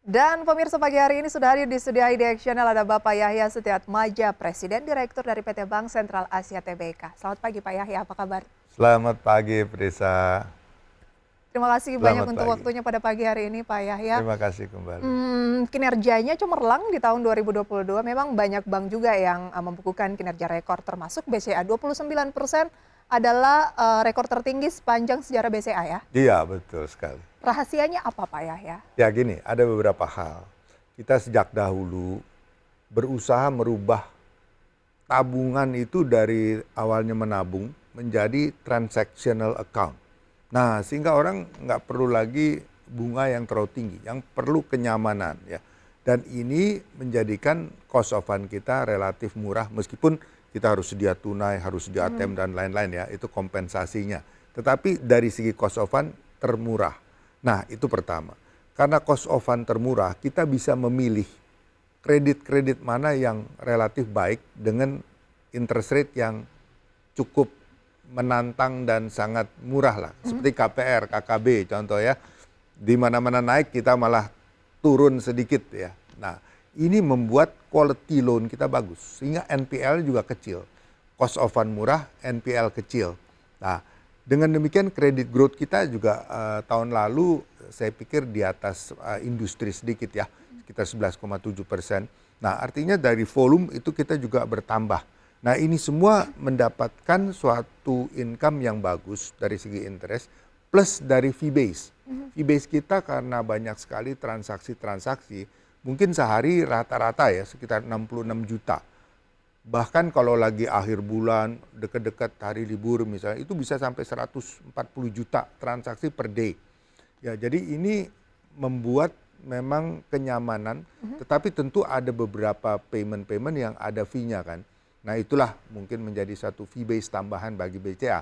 Dan pemirsa pagi hari ini sudah hadir di studio Ideactional ada Bapak Yahya Setiatmaja, Presiden Direktur dari PT Bank Sentral Asia Tbk. Selamat pagi Pak Yahya, apa kabar? Selamat pagi, Prisa. Terima kasih banyak Selamat untuk pagi. waktunya pada pagi hari ini Pak Yahya. Terima kasih kembali. Kinerjanya cemerlang di tahun 2022. Memang banyak bank juga yang membukukan kinerja rekor, termasuk BCA 29% adalah rekor tertinggi sepanjang sejarah BCA ya. Iya, betul sekali. Rahasianya apa Pak Yahya? Ya gini, ada beberapa hal. Kita sejak dahulu berusaha merubah tabungan itu dari awalnya menabung menjadi transactional account. Nah, sehingga orang nggak perlu lagi bunga yang terlalu tinggi, yang perlu kenyamanan ya. Dan ini menjadikan cost of fund kita relatif murah meskipun kita harus sedia tunai, harus sedia ATM dan lain-lain ya, itu kompensasinya. Tetapi dari segi cost of fund termurah. Nah, itu pertama. Karena cost of fund termurah, kita bisa memilih kredit-kredit mana yang relatif baik dengan interest rate yang cukup menantang dan sangat murah lah. Seperti KPR, KKB contoh ya. Di mana-mana naik kita malah turun sedikit ya. Nah, ini membuat quality loan kita bagus. Sehingga NPL juga kecil. Cost of fund murah, NPL kecil. Nah, dengan demikian kredit growth kita juga tahun lalu saya pikir di atas industri sedikit ya. Sekitar 11,7%. Nah, artinya dari volume itu kita juga bertambah. Nah, ini semua mendapatkan suatu income yang bagus dari segi interest plus dari fee base. Fee base kita karena banyak sekali transaksi-transaksi, mungkin sehari rata-rata ya sekitar 66 juta. Bahkan kalau lagi akhir bulan, dekat-dekat hari libur misalnya, itu bisa sampai 140 juta transaksi per day. Ya, jadi ini membuat memang kenyamanan, tetapi tentu ada beberapa payment-payment yang ada fee-nya kan. Nah, itulah mungkin menjadi satu fee base tambahan bagi BCA.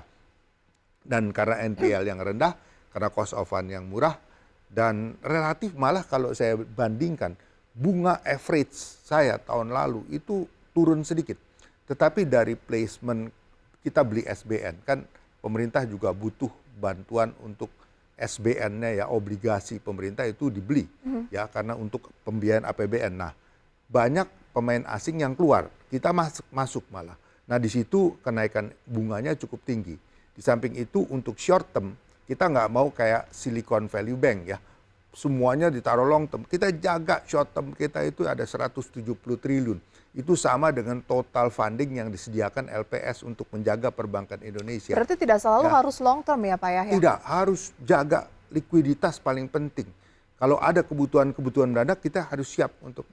Dan karena NPL yang rendah, karena cost of fund yang murah, dan relatif malah kalau saya bandingkan, bunga average saya tahun lalu itu turun sedikit. Tetapi dari placement kita beli SBN, kan pemerintah juga butuh bantuan untuk SBN-nya ya, obligasi pemerintah itu dibeli ya, karena untuk pembiayaan APBN. Nah, banyak pemain asing yang keluar, kita masuk malah. Nah, di situ kenaikan bunganya cukup tinggi. Di samping itu untuk short term, kita nggak mau kayak Silicon Valley Bank ya, semuanya ditaruh long term. Kita jaga short term kita itu ada 170 triliun. Itu sama dengan total funding yang disediakan LPS untuk menjaga perbankan Indonesia. Berarti tidak selalu Ya. harus long term ya Pak Yahya? Tidak, harus jaga likuiditas paling penting. Kalau ada kebutuhan-kebutuhan mendadak, kita harus siap untuk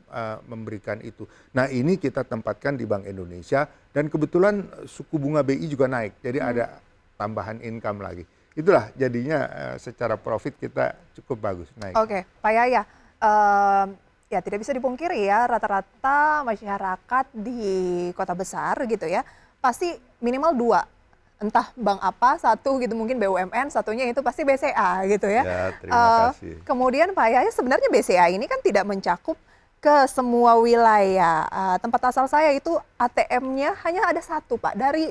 memberikan itu. Nah, ini kita tempatkan di Bank Indonesia dan kebetulan suku bunga BI juga naik. Jadi ada tambahan income lagi. Itulah jadinya secara profit kita cukup bagus naik. Oke, Pak Yahya, ya tidak bisa dipungkiri ya rata-rata masyarakat di kota besar gitu ya, pasti minimal dua. Entah bank apa, satu gitu mungkin BUMN, satunya itu pasti BCA gitu ya. Ya, terima kasih. Kemudian Pak Yahya sebenarnya BCA ini kan tidak mencakup ke semua wilayah. Tempat asal saya itu ATM-nya hanya ada satu Pak, dari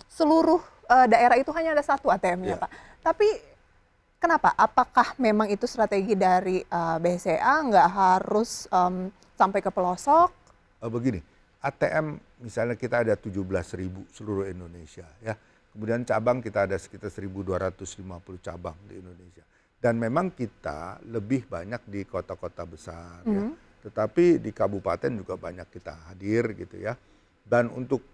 seluruh daerah itu hanya ada satu ATM-nya Ya. Pak. Tapi kenapa? Apakah memang itu strategi dari BCA nggak harus sampai ke pelosok? Begini, ATM misalnya kita ada 17.000 seluruh Indonesia ya. Kemudian cabang kita ada sekitar 1.250 cabang di Indonesia. Dan memang kita lebih banyak di kota-kota besar ya. Tetapi di kabupaten juga banyak kita hadir gitu ya. Dan untuk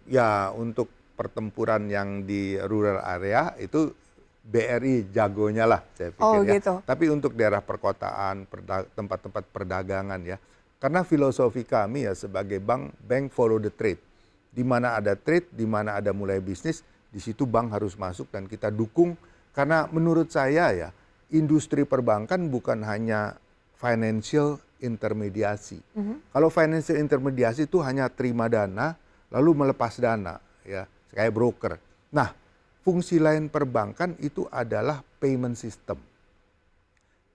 pertempuran yang di rural area itu BRI jagonya lah saya pikir Oh ya. gitu. Tapi untuk daerah perkotaan, tempat-tempat perdagangan ya. Karena filosofi kami ya sebagai bank follow the trade. Di mana ada trade, di mana ada mulai bisnis, di situ bank harus masuk dan kita dukung. Karena menurut saya ya, industri perbankan bukan hanya financial intermediasi. Kalau financial intermediasi itu hanya terima dana, lalu melepas dana ya, kayak broker. Nah, fungsi lain perbankan itu adalah payment system.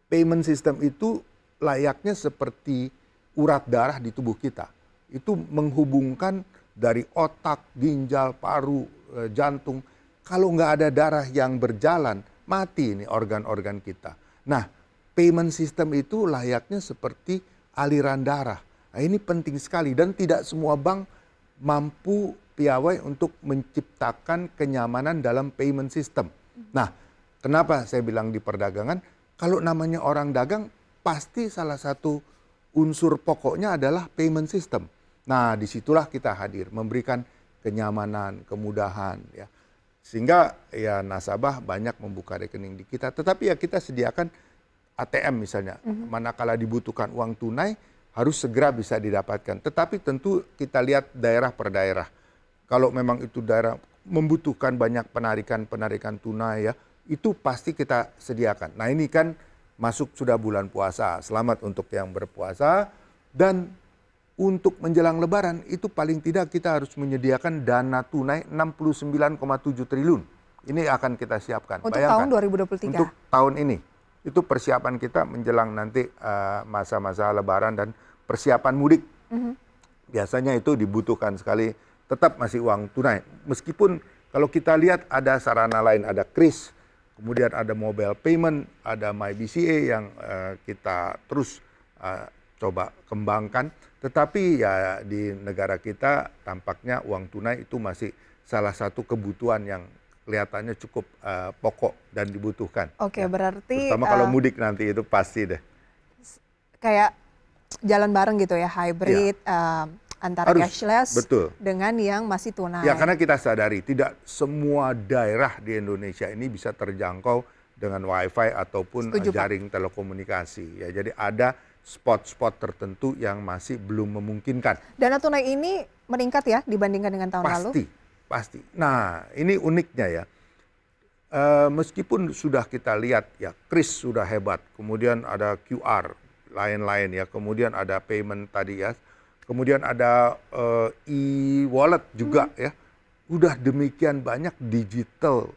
Payment system itu layaknya seperti urat darah di tubuh kita. Itu menghubungkan dari otak, ginjal, paru, jantung. Kalau nggak ada darah yang berjalan, mati nih organ-organ kita. Nah, payment system itu layaknya seperti aliran darah. Nah, ini penting sekali dan tidak semua bank mampu piawai untuk menciptakan kenyamanan dalam payment system. Nah, kenapa saya bilang di perdagangan? Kalau namanya orang dagang, pasti salah satu unsur pokoknya adalah payment system. Nah, disitulah kita hadir, memberikan kenyamanan, kemudahan, ya. Sehingga ya nasabah banyak membuka rekening di kita. Tetapi ya kita sediakan ATM misalnya, manakala dibutuhkan uang tunai harus segera bisa didapatkan. Tetapi tentu kita lihat daerah per daerah. Kalau memang itu daerah membutuhkan banyak penarikan tunai ya, itu pasti kita sediakan. Nah ini kan masuk sudah bulan puasa, selamat untuk yang berpuasa. Dan untuk menjelang lebaran itu paling tidak kita harus menyediakan dana tunai 69,7 triliun. Ini akan kita siapkan. Untuk Bayangkan, tahun 2023? Untuk tahun ini. Itu persiapan kita menjelang nanti masa-masa lebaran dan persiapan mudik. Biasanya itu dibutuhkan sekali, tetap masih uang tunai. Meskipun kalau kita lihat ada sarana lain, ada KRIS, kemudian ada mobile payment, ada MyBCA yang kita terus coba kembangkan. Tetapi ya di negara kita tampaknya uang tunai itu masih salah satu kebutuhan yang kelihatannya cukup pokok dan dibutuhkan. Oke, ya. berarti Terutama kalau mudik nanti itu pasti deh. kayak jalan bareng gitu ya, hybrid antara Harus, cashless betul. dengan yang masih tunai. Ya karena kita sadari tidak semua daerah di Indonesia ini bisa terjangkau dengan wifi ataupun Setuju, Pak. jaring telekomunikasi. Ya, jadi ada spot-spot tertentu yang masih belum memungkinkan. Dana tunai ini meningkat ya dibandingkan dengan tahun lalu? Pasti. Nah ini uniknya ya. Meskipun sudah kita lihat ya KRIS sudah hebat, kemudian ada QR, lain-lain ya, kemudian ada payment tadi ya, kemudian ada e-wallet juga ya. Udah demikian banyak digital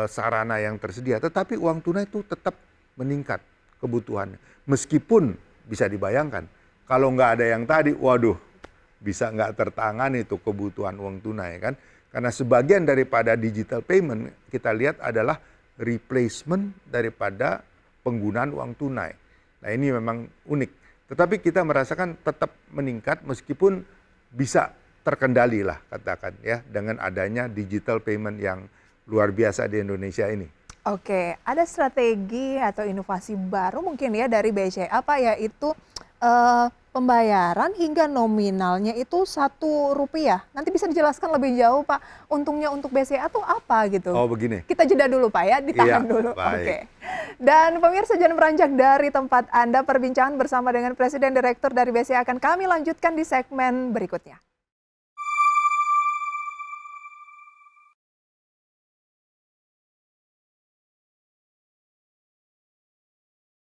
sarana yang tersedia, tetapi uang tunai itu tetap meningkat kebutuhannya. Meskipun bisa dibayangkan, kalau nggak ada yang tadi, waduh, bisa nggak tertangani itu kebutuhan uang tunai kan. Karena sebagian daripada digital payment kita lihat adalah replacement daripada penggunaan uang tunai. Nah ini memang unik. Tetapi kita merasakan tetap meningkat meskipun bisa terkendali lah katakan ya dengan adanya digital payment yang luar biasa di Indonesia ini. Oke, ada strategi atau inovasi baru mungkin ya dari BCA Pak, yaitu pembayaran hingga nominalnya itu Rp1. Nanti bisa dijelaskan lebih jauh Pak, untungnya untuk BCA tuh apa gitu? Oh begini. Kita jeda dulu Pak ya, ditahan Iya, dulu. baik. Oke. Dan pemirsa jangan beranjak dari tempat Anda, perbincangan bersama dengan Presiden Direktur dari BCA akan kami lanjutkan di segmen berikutnya.